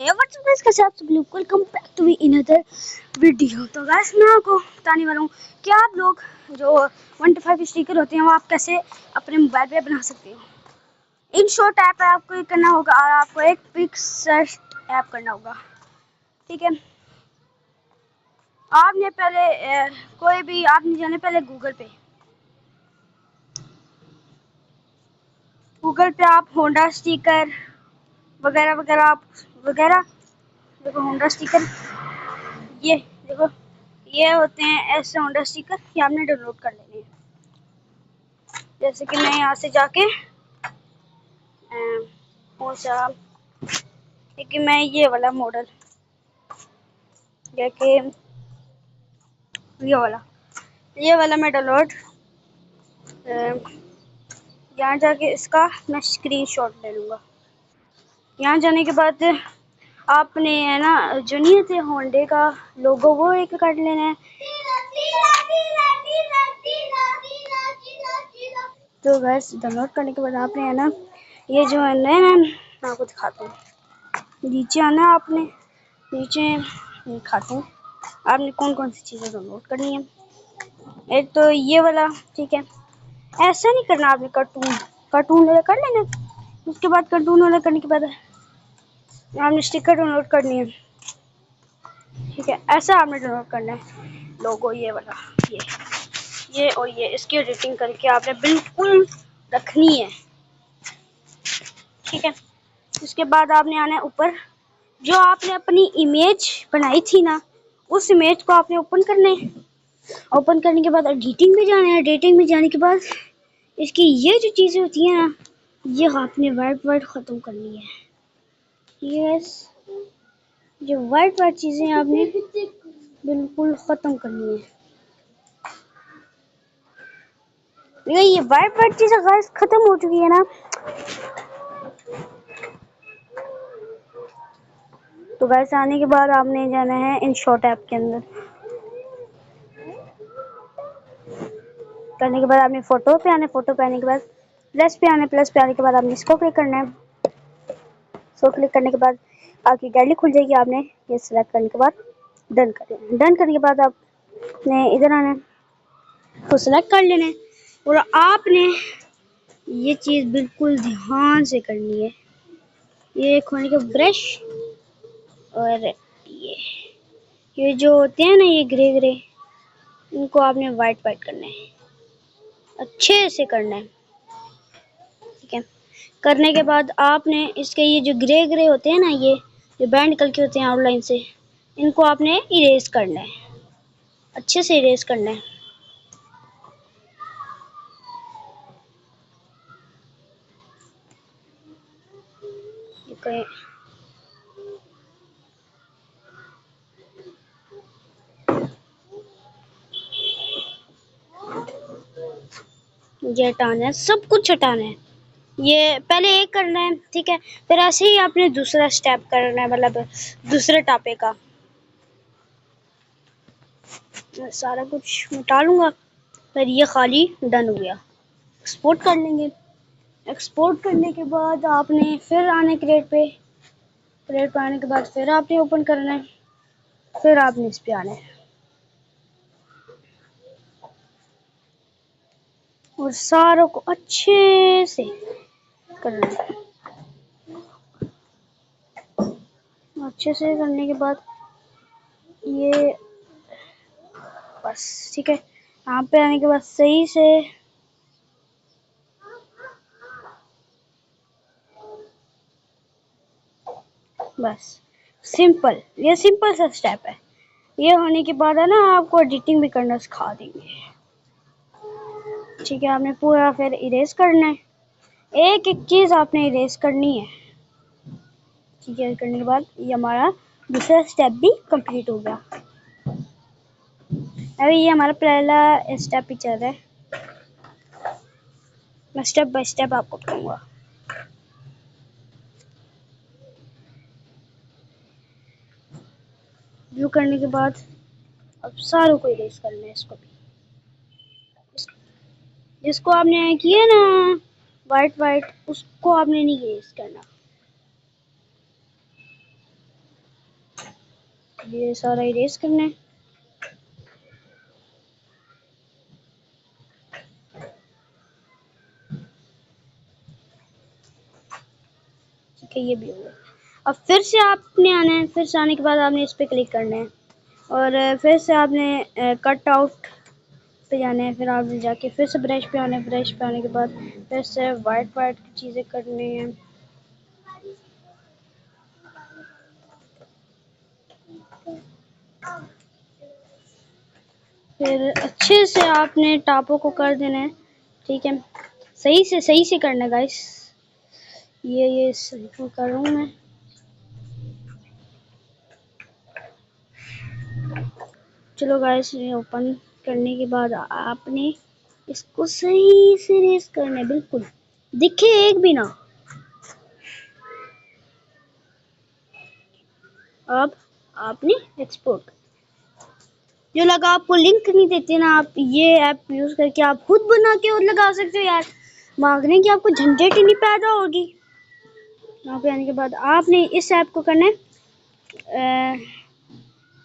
WhatsApp guys, कैसे आप सब लोग, welcome back to me in other video. तो गाइस मैं आपको बताने वाला हूँ कि आप लोग जो 1 to 5 स्टिकर होते हैं वो आप कैसे अपने मोबाइल पे बना सकते हो। इन शॉर्ट ऐप पे आपको एक करना होगा और आपको एक पिक्सेट ऐप करना होगा, ठीक है। आपने पहले कोई भी आपने जाने पहले गूगल पे आप होंडा स्टिकर वगैरह वगैरह आप वगैरह देखो होंडा स्टिकर, ये देखो ये होते हैं ऐसे होंडा स्टिकर, ये आपने डाउनलोड कर लेने हैं। जैसे कि मैं यहाँ से जाके कौन सा, कि मैं ये वाला मॉडल जाके ये वाला मैं डाउनलोड यहाँ जाके इसका मैं स्क्रीनशॉट ले लूँगा। यहाँ जाने के बाद आपने है ना जो नहीं थे होंडे का लोगो वो एक कर लेना है। तो बस डाउनलोड करने के बाद आपने है ना ये जो है ना मैं आपको दिखाता हूँ, नीचे आना है आपने, नीचे दिखाता हूँ आपने कौन कौन सी चीज़ें डाउनलोड करनी है। एक तो ये वाला, ठीक है। ऐसा नहीं करना, आपने कार्टून वाला कर लेना। उसके बाद कार्टून वाला करने के बाद आपने स्टिकर डाउनलोड करनी है, ठीक है। ऐसा आपने डाउनलोड करना है लोगो, ये वाला, ये और ये इसकी एडिटिंग करके आपने बिल्कुल रखनी है, ठीक है। उसके बाद आपने आना है ऊपर, जो आपने अपनी इमेज बनाई थी ना उस इमेज को आपने ओपन करना है। ओपन करने के बाद एडिटिंग में जाना है। एडिटिंग में जाने के बाद इसकी ये जो चीज़ें होती हैं ना ये आपने वाइट ख़त्म करनी है। यस, जो वाइट चीज़ें आपने बिल्कुल ख़त्म करनी है। ये वाइट चीज़ें गाइस ख़त्म हो चुकी है ना, तो गाइस आने के बाद आपने जाना है इन शॉर्ट ऐप के अंदर। करने के बाद आपने फोटो पे आने, फोटो पे आने के बाद प्लस पे आने, प्लस पे आने के बाद आपने इसको क्लिक करना है। इसको क्लिक करने के बाद आपकी गैलरी खुल जाएगी। आपने ये सिलेक्ट करने के बाद डन कर देना। डन करने के बाद आपने इधर आना है, तो सिलेक्ट कर लेना है और आपने ये चीज़ बिल्कुल ध्यान से करनी है। ये खोने के ब्रश और ये जो होते हैं ना ये ग्रे इनको आपने वाइट करना है, अच्छे से करना है, ठीक है। करने के बाद आपने इसके ये जो ग्रे होते हैं ना, ये जो बैंड कलर के होते हैं आउटलाइन से, इनको आपने इरेज करना है, अच्छे से इरेज करना है। ये हटाना है, सब कुछ हटाना है। ये पहले एक करना है, ठीक है। फिर ऐसे ही आपने दूसरा स्टेप करना है, मतलब दूसरे टापे का सारा कुछ मिटा लूँगा। फिर ये खाली डन हो गया। एक्सपोर्ट कर लेंगे। एक्सपोर्ट करने के बाद आपने फिर आने क्रिएट पे आने के बाद फिर आपने ओपन करना है, फिर आपने इस पे आना है और सारों को अच्छे से करना है। अच्छे से करने के बाद ये बस, ठीक है। यहाँ पे आने के बाद सही से बस सिंपल, ये सिंपल सा स्टेप है। ये होने के बाद है ना आपको एडिटिंग भी करना सिखा देंगे, ठीक है। आपने पूरा फिर इरेज करना है, एक एक चीज़ आपने इरेज करनी है, ठीक है। करने के बाद ये हमारा दूसरा स्टेप भी कंप्लीट हो गया। अभी ये हमारा पहला स्टेप ही चल रहा है, मैं स्टेप बाय स्टेप आपको बताऊंगा। व्यू करने के बाद अब सारों को इरेज करना है, इसको भी, जिसको आपने किया ना वाइट उसको आपने नहीं इरेज करना। ये सारा इरेज करना है। ठीक है, ये भी हो गया। अब फिर से आपने आना है, फिर से आने के बाद आपने इस पर क्लिक करना है और फिर से आपने कट आउट पे जाना है। फिर आपने जाके फिर से ब्रश पे आना है। ब्रश पे आने के बाद फिर से वाइट वाइट की चीज़ें करनी है। फिर अच्छे से आपने टापों को कर देना है। ठीक है, सही से करना है गाइस। ये सही को कर रहा हूँ मैं। चलो गाइस, ये ओपन करने के बाद आपने इसको सही से रेस करना है, बिल्कुल दिखे एक भी ना। अब आपने एक्सपोर्ट, जो लगा आपको लिंक नहीं देते ना, आप ये ऐप यूज करके आप खुद बना के और लगा सकते हो यार। मांगने की आपको झंझट ही नहीं पैदा होगी। यहाँ पे आने के बाद आपने इस ऐप को करना है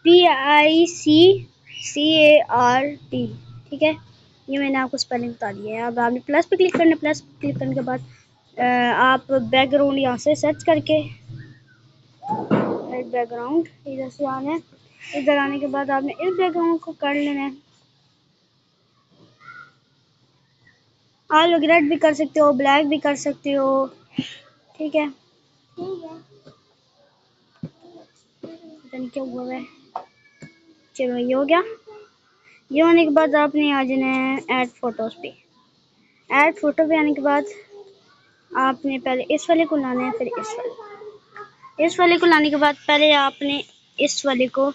PICCART। ठीक है, ये मैंने आपको स्पेलिंग बता दी है। अब आपने प्लस पे क्लिक करना है। प्लस पे क्लिक करने के बाद आप बैकग्राउंड यहाँ से सर्च करके बैकग्राउंड इधर से आना है। इधर आने के बाद आपने इस बैकग्राउंड को कर लेना है। आप लोग रेड भी कर सकते हो, ब्लैक भी कर सकते हो। ठीक है, पता नहीं क्या हुआ है। चलो, ये हो गया। ये होने के बाद आपने आ जाना है ऐड फोटोज पे। ऐड फोटो पे आने के बाद आपने पहले इस वाले को लाना है, फिर इस वाले को लाने के बाद पहले आपने इस वाले को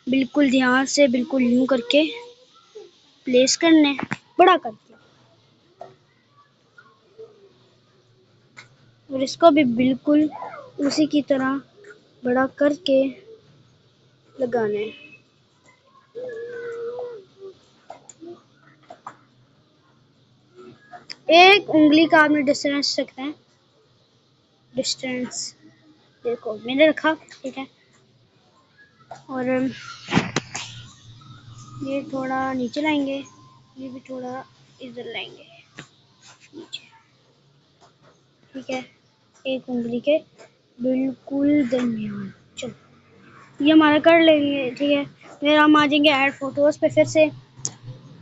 बिल्कुल ध्यान से बिल्कुल यूं करके प्लेस करना है, बड़ा करके। और इसको भी बिल्कुल उसी की तरह बड़ा करके लगाना है। एक उंगली का आपने डिस्टेंस रखना है। डिस्टेंस देखो मैंने रखा। ठीक है, और ये थोड़ा नीचे लाएंगे, ये भी थोड़ा इधर लाएंगे नीचे। ठीक है, एक उंगली के बिल्कुल दरमियान। चलो, ये हमारा कर लेंगे। ठीक है, फिर हम आ जाएंगे ऐड फोटोज पे फिर से।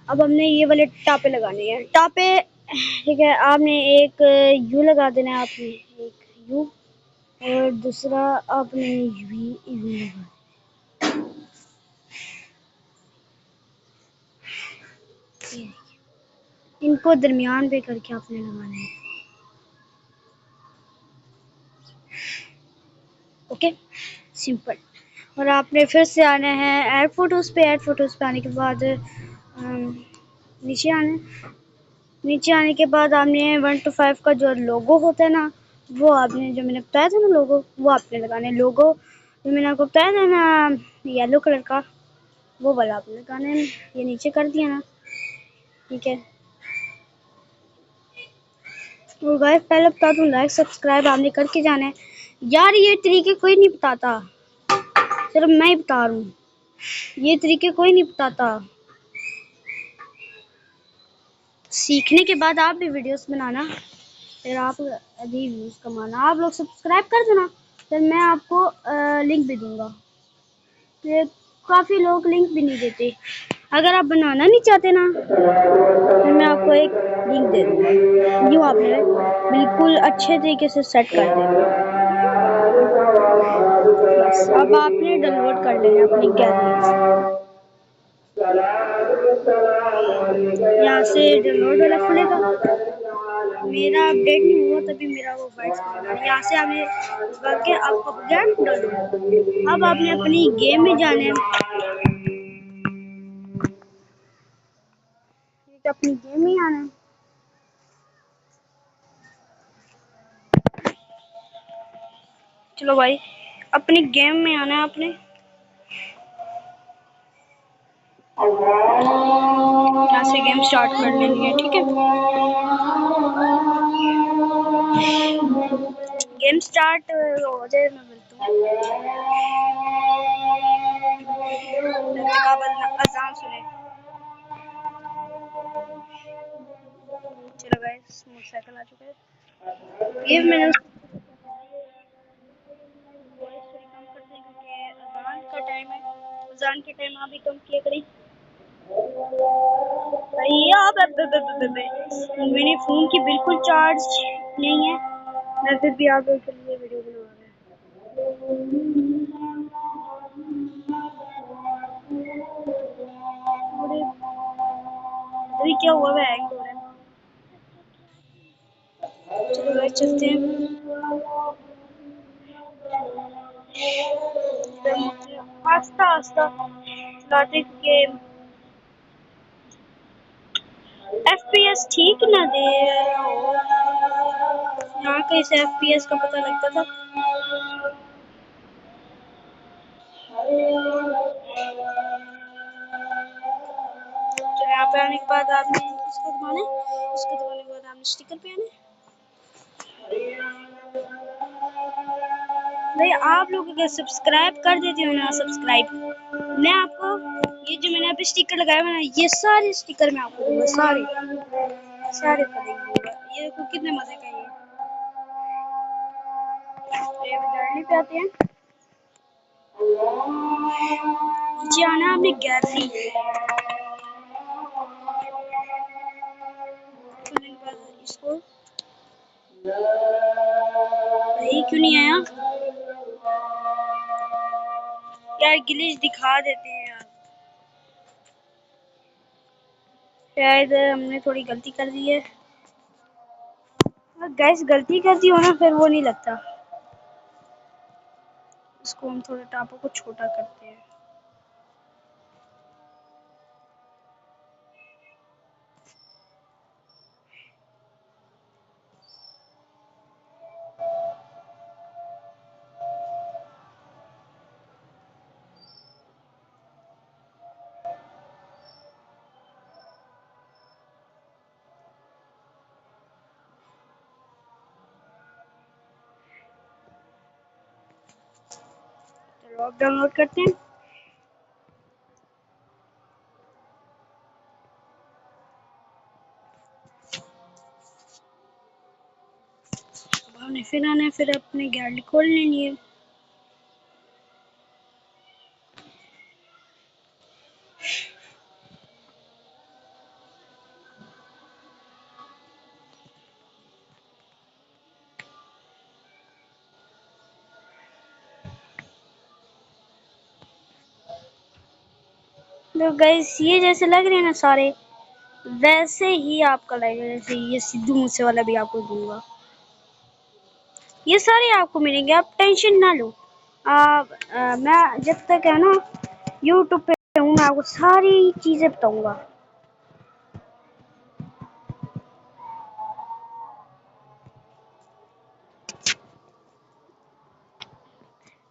अब हमने ये वाले टापे लगाने हैं। टापे, ठीक है, आपने एक यू लगा देना है। आपने एक यू और दूसरा आपने यू लगा। इनको दरमियान पे करके आपने लगाना है। Okay, simple. और आपने फिर से आना है ऐड फोटोज पे। ऐड फोटोज पे आने के बाद नीचे आना है। नीचे आने के बाद आपने 1 to 5 का जो लोगो होता है ना, वो आपने, जो मैंने बताया था ना लोगो, वो आपने लगाना है। लोगो जो मैंने आपको बताया था ना, येलो कलर का, वो वाला आपने लगाना है। ये नीचे कर दिया ना। ठीक है, तो गाइस पहले बता दूं, लाइक सब्सक्राइब आपने करके जाना है यार। ये तरीके कोई नहीं बताता, सिर्फ मैं ही बता रहा हूँ। ये तरीके कोई नहीं बताता। सीखने के बाद आप भी वीडियोस बनाना, फिर आप अभी व्यूज कमाना। आप लोग सब्सक्राइब कर देना, फिर मैं आपको लिंक भी दूंगा। ये काफ़ी लोग लिंक भी नहीं देते। अगर आप बनाना नहीं चाहते ना, फिर मैं आपको एक लिंक दे दूंगा। यूँ आपने बिल्कुल अच्छे तरीके से सेट कर देना। बस अब आपने डाउनलोड कर लेना अपनी गैलरी से। यहाँ से डाउनलोड वाला खुलेगा। मेरा अपडेट नहीं हुआ तभी मेरा वो वाइट स्क्रीन आ रहा है। यहाँ से आपने बाकी आपको गेम डाउनलोड। अब आपने अपनी गेम में जाना है। अपनी गेम में आना है। चलो भाई, अपनी गेम में आना है आपने। यहाँ से गेम स्टार्ट कर लेनी है। ठीक है, गेम स्टार्ट हो जाए मैं मिलता हूँ। आ चुका है। ये मैंने वॉइस थोड़ी कम करते हैं क्योंकि अजान का टाइम है। अजान के टाइम आप भी कम किया करें भैया। मेरे फ़ोन की बिल्कुल चार्ज नहीं है, मैं फिर भी आप लोगों के लिए वीडियो बना रहा हूँ। अभी क्या हुआ है, हैंग हो रहा है। चलो गाइस चलते हैं। आस्ता आस्ता चलाते क्योंकि FPS ठीक ना दे। यहाँ कहीं से FPS का पता लगता था। तो यहाँ पे आने के बाद आपने इसको दबाना है, इसको दबाने के बाद आपने स्टिकर पे आना है। भाई आप लोग अगर सब्सक्राइब कर देते हो ना, सब्सक्राइब, मैं आपको ये जो मैंने अभी स्टिकर लगाया हुआ ना, ये सारे स्टिकर मैं आपको दूंगा, सारे सारे दूंगा। ये देखो कितने मजे का ये गैलरी पे आते हैं। नीचे आना आपने गैलरी, इसको भाई क्यों नहीं आया यार, ग्लिच दिखा देते हैं यार। शायद हमने थोड़ी गलती कर दी है। गैस गलती कर दी हो ना, फिर वो नहीं लगता। इसको हम थोड़ा टापों को छोटा करते हैं। चलो अब डाउनलोड करते हैं। अब हमने फिर आना है, फिर अपनी गैलरी खोल लेनी है। तो गाइस ये जैसे लग रहे हैं ना सारे, वैसे ही आपका लगेगा। जैसे ये सिद्धू मूसे वाला भी आपको दूंगा, ये सारे आपको मिलेंगे, आप टेंशन ना लो। मैं जब तक है ना यूट्यूब पे हूँ, मैं आपको सारी चीजें बताऊंगा।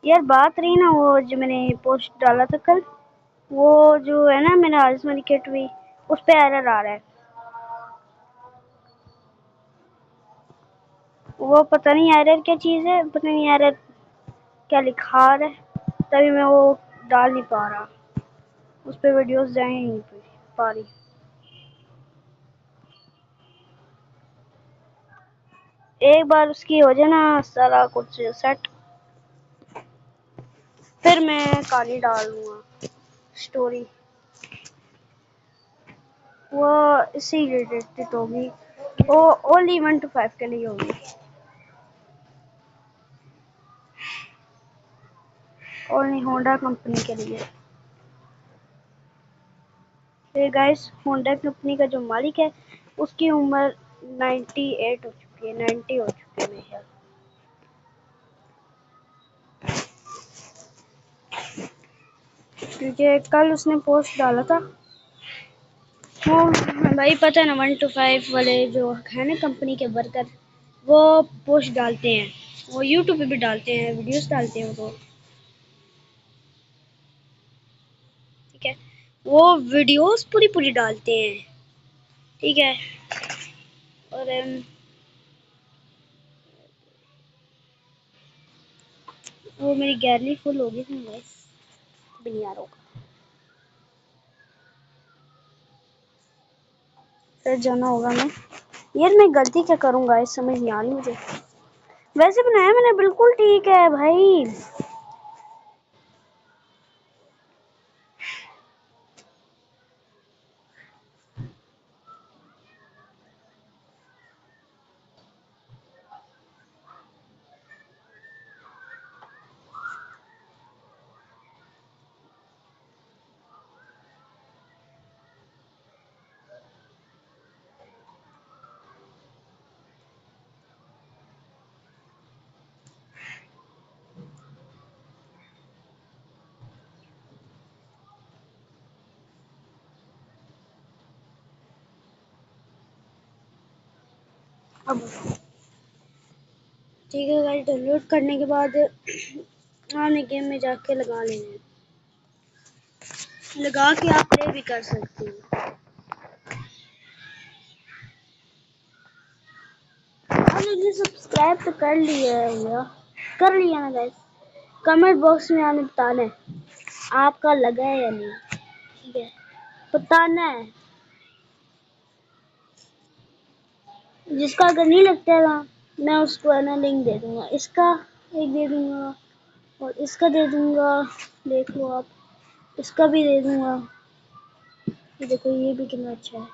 यार बात रही ना वो जो मैंने पोस्ट डाला था कल, वो जो है ना मेरा आयुष्मान किट हुई, उस पे एरर आ रहा है। वो पता नहीं एरर क्या चीज़ है, पता नहीं एरर क्या लिखा रहा है, तभी मैं वो डाल नहीं पा रहा। उस पे वीडियोस जा ही नहीं पा रही। एक बार उसकी हो जाए ना सारा कुछ सेट, फिर मैं कहानी डाल दूंगा स्टोरी। वो इसी रिलेटेड होगी, वो ओनली 1 to 5 के लिए होगी, ओनली होंडा कंपनी के लिए। फिर गाइस होंडा कंपनी का जो मालिक है उसकी उम्र 98 हो चुकी है, 90 हो चुकी है मेरे ख्याल। क्योंकि कल उसने पोस्ट डाला था वो, भाई पता है ना 1 to 5 वाले जो है ना कंपनी के वर्कर, वो पोस्ट डालते हैं, वो यूट्यूब पे भी डालते हैं, वीडियोस डालते हैं वो, ठीक है। वो वीडियोस पूरी पूरी डालते हैं, ठीक है। और वो मेरी गैलरी फुल हो गई थी बस, भी नहीं आ रहा। फिर जाना होगा मैं यार मैं गलती क्या करूंगा, इस समझ नहीं आ रही मुझे। वैसे बनाया मैंने बिल्कुल ठीक है भाई। अब ठीक है गाइस, डाउनलोड करने के बाद आपने गेम में जाके लगा लेना है। लगा के आप प्ले भी कर सकते हो। आपने सब्सक्राइब तो कर लिया है भैया, कर लिया ना गाइस। कमेंट बॉक्स में आपने बताना है आपका लगा है या नहीं, ठीक है, बताना है। जिसका अगर नहीं लगता है ना, मैं उसको है ना लिंक दे दूंगा, इसका एक दे दूंगा और इसका दे दूंगा, देख लो आप, इसका भी दे दूंगा। ये देखो ये भी कितना अच्छा है,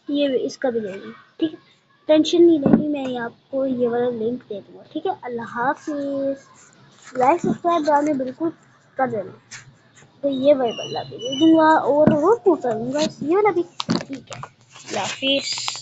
ये भी, इसका भी दे दूंगा, ठीक है। टेंशन नहीं लेनी, मैं आपको ये वाला लिंक दे दूंगा, ठीक है। अल्लाह हाफिज़। लाइक सब्सक्राइब आपने बिल्कुल कर देना। तो ये वाला भी दे दूंगा और वो पूछा दूंगा, ये वाला भी, ठीक है। अल्लाह हाफिज़।